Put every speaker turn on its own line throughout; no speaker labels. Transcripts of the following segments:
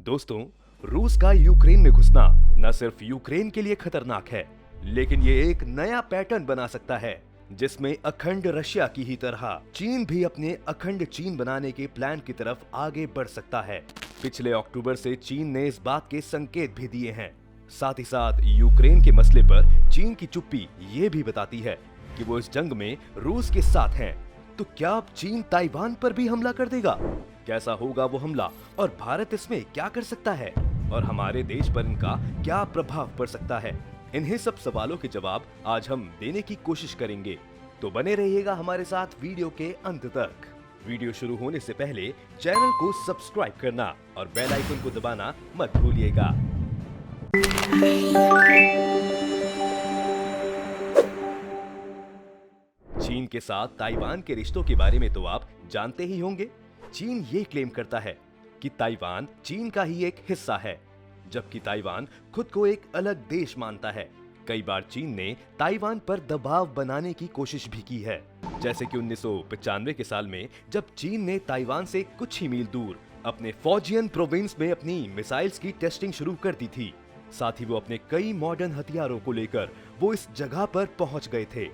दोस्तों, रूस का यूक्रेन में घुसना न सिर्फ यूक्रेन के लिए खतरनाक है, लेकिन ये एक नया पैटर्न बना सकता है जिसमें अखंड रशिया की ही तरह चीन भी अपने अखंड चीन बनाने के प्लान की तरफ आगे बढ़ सकता है। पिछले अक्टूबर से चीन ने इस बात के संकेत भी दिए हैं। साथ ही साथ यूक्रेन के मसले पर चीन की चुप्पी ये भी बताती है कि वो इस जंग में रूस के साथ हैं। तो क्या अब चीन ताइवान पर भी हमला कर देगा? कैसा होगा वो हमला और भारत इसमें क्या कर सकता है और हमारे देश पर इनका क्या प्रभाव पड़ सकता है? इन्हीं सब सवालों के जवाब आज हम देने की कोशिश करेंगे। तो बने रहिएगा हमारे साथ वीडियो के अंत तक। वीडियो शुरू होने से पहले चैनल को सब्सक्राइब करना और बेल आइकन को दबाना मत भूलिएगा। चीन के साथ ताइवान के रिश्तों के बारे में तो आप जानते ही होंगे। चीन ये क्लेम करता है कि ताइवान चीन का ही एक हिस्सा है, जबकि ताइवान खुद को एक अलग देश मानता है। कई बार चीन ने ताइवान पर दबाव बनाने की कोशिश भी की है, जैसे कि 1995 के साल में जब चीन ने ताइवान से कुछ ही मील दूर अपने फौजियन प्रोविंस में अपनी मिसाइल्स की टेस्टिंग शुरू कर दी थी। साथ ही वो अपने कई मॉडर्न हथियारों को लेकर वो इस जगह पर पहुंच गए थे।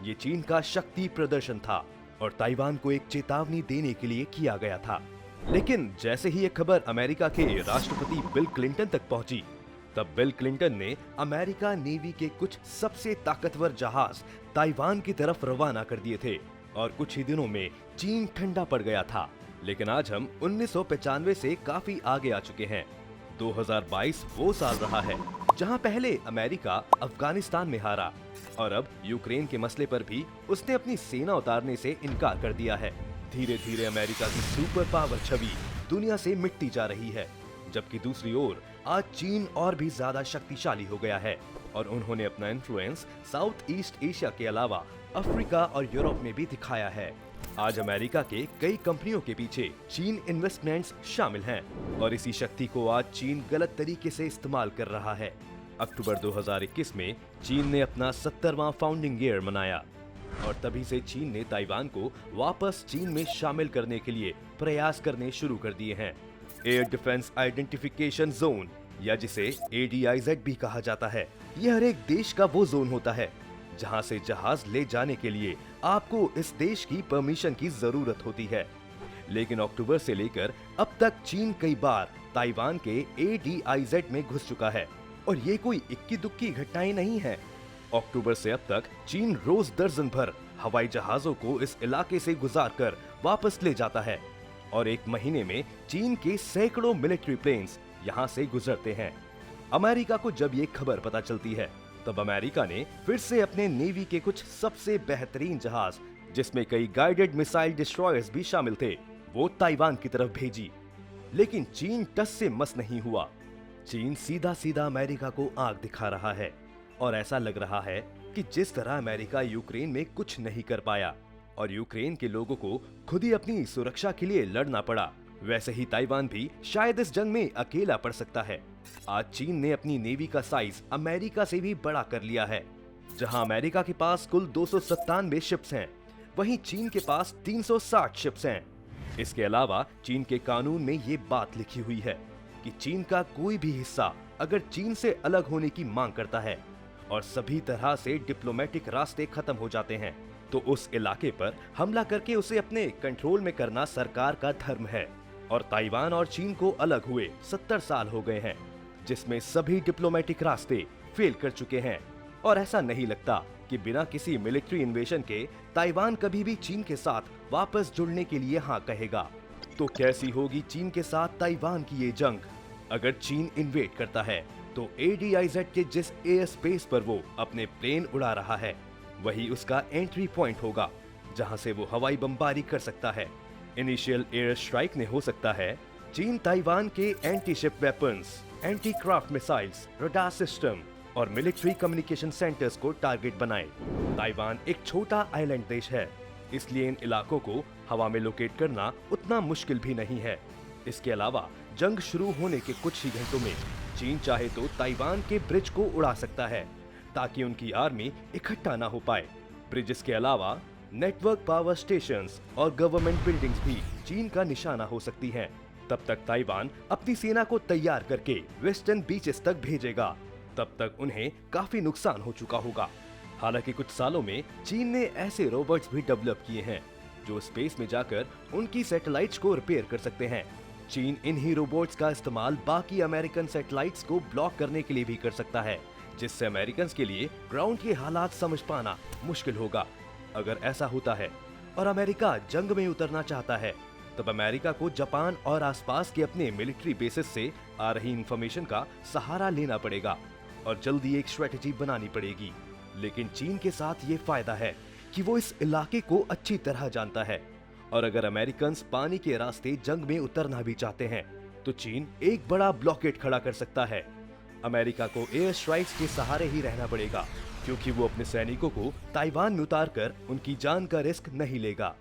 ये चीन का शक्ति प्रदर्शन था और ताइवान को एक चेतावनी देने के लिए किया गया था। लेकिन जैसे ही ये खबर अमेरिका के राष्ट्रपति बिल क्लिंटन तक पहुंची, तब बिल क्लिंटन ने अमेरिका नेवी के कुछ सबसे ताकतवर जहाज ताइवान की तरफ रवाना कर दिए थे और कुछ ही दिनों में चीन ठंडा पड़ गया था। लेकिन आज हम 1995 से काफी आगे आ चुके हैं। 2022 वो साल रहा है जहां पहले अमेरिका अफगानिस्तान में हारा और अब यूक्रेन के मसले पर भी उसने अपनी सेना उतारने से इनकार कर दिया है। धीरे धीरे अमेरिका की सुपर पावर छवि दुनिया से मिटती जा रही है, जबकि दूसरी ओर आज चीन और भी ज्यादा शक्तिशाली हो गया है और उन्होंने अपना इन्फ्लुएंस साउथ ईस्ट एशिया के अलावा अफ्रीका और यूरोप में भी दिखाया है। आज अमेरिका के कई कंपनियों के पीछे चीन इन्वेस्टमेंट्स शामिल हैं और इसी शक्ति को आज चीन गलत तरीके से इस्तेमाल कर रहा है। अक्टूबर 2021 में चीन ने अपना 70वां फाउंडिंग ईयर मनाया और तभी से चीन ने ताइवान को वापस चीन में शामिल करने के लिए प्रयास करने शुरू कर दिए हैं। एयर डिफेंस आइडेंटिफिकेशन जोन या जिसे ADIZ भी कहा जाता है, यह हर एक देश का वो जोन होता है जहां से जहाज ले जाने के लिए आपको इस देश की परमिशन की जरूरत होती है। लेकिन अक्टूबर से लेकर अब तक चीन कई बार ताइवान के ADIZ में घुस चुका है और ये कोई इक्की दुक्की घटनाएं नहीं है। अक्टूबर से अब तक चीन रोज दर्जन भर हवाई जहाजों को इस इलाके से गुजार कर वापस ले जाता है और एक महीने में चीन के सैकड़ों मिलिट्री प्लेन्स यहाँ से गुजरते हैं। अमेरिका को जब ये खबर पता चलती है, तब अमेरिका ने फिर से अपने नेवी के कुछ सबसे बेहतरीन जहाज, जिसमें कई गाइडेड मिसाइल डिस्ट्रॉयर्स भी शामिल थे, वो ताइवान की तरफ भेजी। लेकिन चीन टस से मस नहीं हुआ। चीन सीधा सीधा अमेरिका को आग दिखा रहा है और ऐसा लग रहा है कि जिस तरह अमेरिका यूक्रेन में कुछ नहीं कर पाया और यूक्रेन के लोगों को खुद ही अपनी सुरक्षा के लिए लड़ना पड़ा, वैसे ही ताइवान भी शायद इस जंग में अकेला पड़ सकता है। आज चीन ने अपनी नेवी का साइज अमेरिका से भी बड़ा कर लिया है। जहां अमेरिका के पास कुल 297 शिप्स हैं, वहीं चीन के पास 360 शिप्स हैं। इसके अलावा चीन के कानून में ये बात लिखी हुई है कि चीन का कोई भी हिस्सा अगर चीन से अलग होने की मांग करता है और सभी तरह से डिप्लोमेटिक रास्ते खत्म हो जाते हैं, तो उस इलाके पर हमला करके उसे अपने कंट्रोल में करना सरकार का धर्म है। और ताइवान और चीन को अलग हुए 70 साल हो गए हैं, जिसमें सभी डिप्लोमेटिक रास्ते फेल कर चुके हैं और ऐसा नहीं लगता कि बिना किसी मिलिट्री इन्वेशन के ताइवान कभी भी चीन के साथ वापस जुड़ने के लिए हाँ कहेगा। तो कैसी होगी चीन के साथ ताइवान की ये जंग? अगर चीन इन्वेड करता है तो ADIZ के जिस एयर स्पेस पर वो अपने प्लेन उड़ा रहा है, वही उसका एंट्री पॉइंट होगा जहां से वो हवाई बमबारी कर सकता है। इनिशियल एयर स्ट्राइक ने हो सकता है चीन ताइवान के anti ship weapons, anti craft missiles, radar system और मिलिट्री कम्युनिकेशन सेंटर्स को टारगेट बनाए। ताइवान एक छोटा आइलैंड देश है, इसलिए इन इलाकों को हवा में लोकेट करना उतना मुश्किल भी नहीं है। इसके अलावा जंग शुरू होने के कुछ ही घंटों में चीन चाहे तो ताइवान के ब्रिज को उड़ा सकता है ताकि उनकी आर्मी इकट्ठा ना हो पाए। ब्रिजेस के अलावा नेटवर्क, पावर स्टेशंस और गवर्नमेंट बिल्डिंग्स भी चीन का निशाना हो सकती हैं। तब तक ताइवान अपनी सेना को तैयार करके वेस्टर्न बीचेस तक भेजेगा। तब तक उन्हें काफी नुकसान हो चुका होगा। हालांकि कुछ सालों में चीन ने ऐसे रोबोट्स भी डेवलप किए हैं जो स्पेस में जाकर उनकी सैटेलाइट्स को रिपेयर कर सकते हैं। चीन इन्हीं रोबोट्स का इस्तेमाल बाकी अमेरिकन सैटेलाइट्स को ब्लॉक करने के लिए भी कर सकता है, जिससे अमेरिकन के लिए ग्राउंड के हालात समझ पाना मुश्किल होगा। अगर ऐसा होता है और अमेरिका जंग में उतरना चाहता है, तब अमेरिका को जापान और आसपास के अपने मिलिट्री बेसिस से आ रही इंफॉर्मेशन का सहारा लेना पड़ेगा और जल्दी एक स्ट्रेटेजी बनानी पड़ेगी। लेकिन चीन के साथ ये फायदा है कि वो इस इलाके को अच्छी तरह जानता है, और अगर अमेरिकन पानी के रास्ते जंग में उतरना भी चाहते हैं तो चीन एक बड़ा ब्लॉकेड खड़ा कर सकता है। अमेरिका को एयर स्ट्राइक्स के सहारे ही रहना पड़ेगा, क्योंकि वो अपने सैनिकों को ताइवान में उतारकर उनकी जान का रिस्क नहीं लेगा।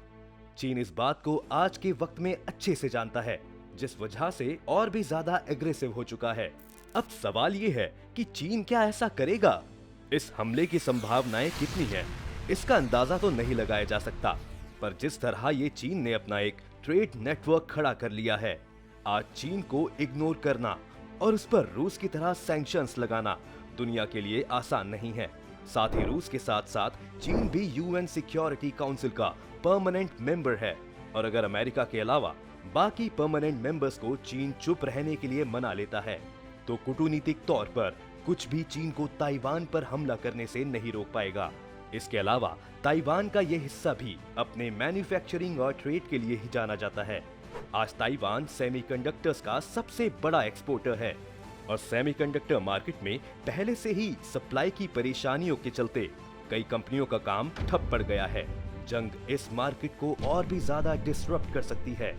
चीन इस बात को आज के वक्त में अच्छे से जानता है, जिस वजह से और भी ज्यादा एग्रेसिव हो चुका है। अब सवाल ये है कि चीन क्या ऐसा करेगा? इस हमले की संभावनाएं कितनी हैं, इसका अंदाजा तो नहीं लगाया जा सकता, पर जिस तरह ये चीन ने अपना एक ट्रेड नेटवर्क खड़ा कर लिया है, आज चीन को इग्नोर करना और उस पर रूस की तरह सैंक्शंस लगाना दुनिया के लिए आसान नहीं है। साथ ही रूस के साथ साथ चीन भी यूएन सिक्योरिटी काउंसिल का परमानेंट मेंबर है, और अगर अमेरिका के अलावा बाकी परमानेंट मेंबर्स को चीन चुप रहने के लिए मना लेता है, तो कूटनीतिक तौर पर कुछ भी चीन को ताइवान पर हमला करने से नहीं रोक पाएगा। इसके अलावा ताइवान का ये हिस्सा भी अपने मैन्युफैक्चरिंग और ट्रेड के लिए ही जाना जाता है। आज ताइवान सेमीकंडक्टर्स का सबसे बड़ा एक्सपोर्टर है, और सेमीकंडक्टर मार्केट में पहले से ही सप्लाई की परेशानियों के चलते कई कंपनियों का काम ठप पड़ गया है। जंग इस मार्केट को और भी ज्यादा डिसरप्ट कर सकती है,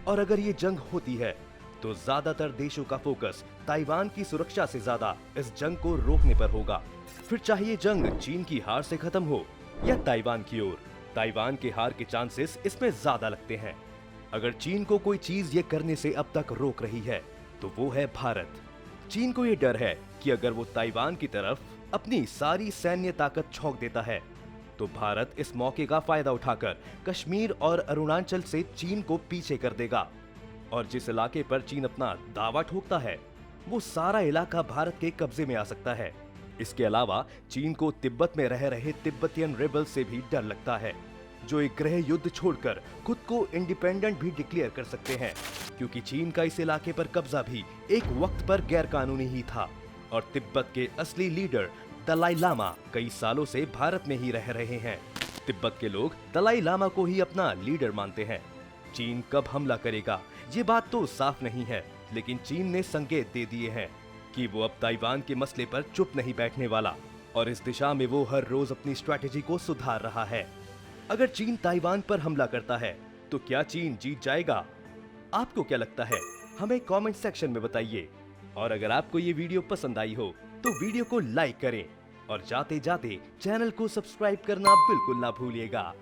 और अगर ये जंग होती है तो ज्यादातर देशों का फोकस ताइवान की सुरक्षा से ज्यादा इस जंग को रोकने पर होगा। फिर चाहे ये जंग चीन की हार से खत्म हो या ताइवान की ओर, ताइवान के हार के चांसेस इसमें ज्यादा लगते हैं। अगर चीन को कोई चीज ये करने से अब तक रोक रही है तो वो है भारत। चीन को ये डर है कि अगर वो ताइवान की तरफ अपनी सारी सैन्य ताकत झोंक देता है तो भारत इस मौके का फायदा उठाकर कश्मीर और अरुणाचल से चीन को पीछे कर देगा, और जिस इलाके पर चीन अपना दावा ठोकता है वो सारा इलाका भारत के कब्जे में आ सकता है। इसके अलावा चीन को तिब्बत में रह रहे तिब्बतियन रेबल्स से भी डर लगता है, जो एक गृह युद्ध छोड़कर खुद को इंडिपेंडेंट भी डिक्लेयर कर सकते हैं, क्योंकि चीन का इस इलाके पर कब्जा भी एक वक्त पर गैर कानूनी ही था, और तिब्बत के असली लीडर दलाई लामा कई सालों से भारत में ही रह रहे हैं। तिब्बत के लोग दलाई लामा को ही अपना लीडर मानते हैं। चीन कब हमला करेगा ये बात तो साफ नहीं है, लेकिन चीन ने संकेत दे दिए हैं कि वो अब ताइवान के मसले पर चुप नहीं बैठने वाला, और इस दिशा में वो हर रोज अपनी स्ट्रैटेजी को सुधार रहा है। अगर चीन ताइवान पर हमला करता है तो क्या चीन जीत जाएगा? आपको क्या लगता है? हमें कमेंट सेक्शन में बताइए, और अगर आपको ये वीडियो पसंद आई हो तो वीडियो को लाइक करें, और जाते जाते चैनल को सब्सक्राइब करना बिल्कुल ना भूलिएगा।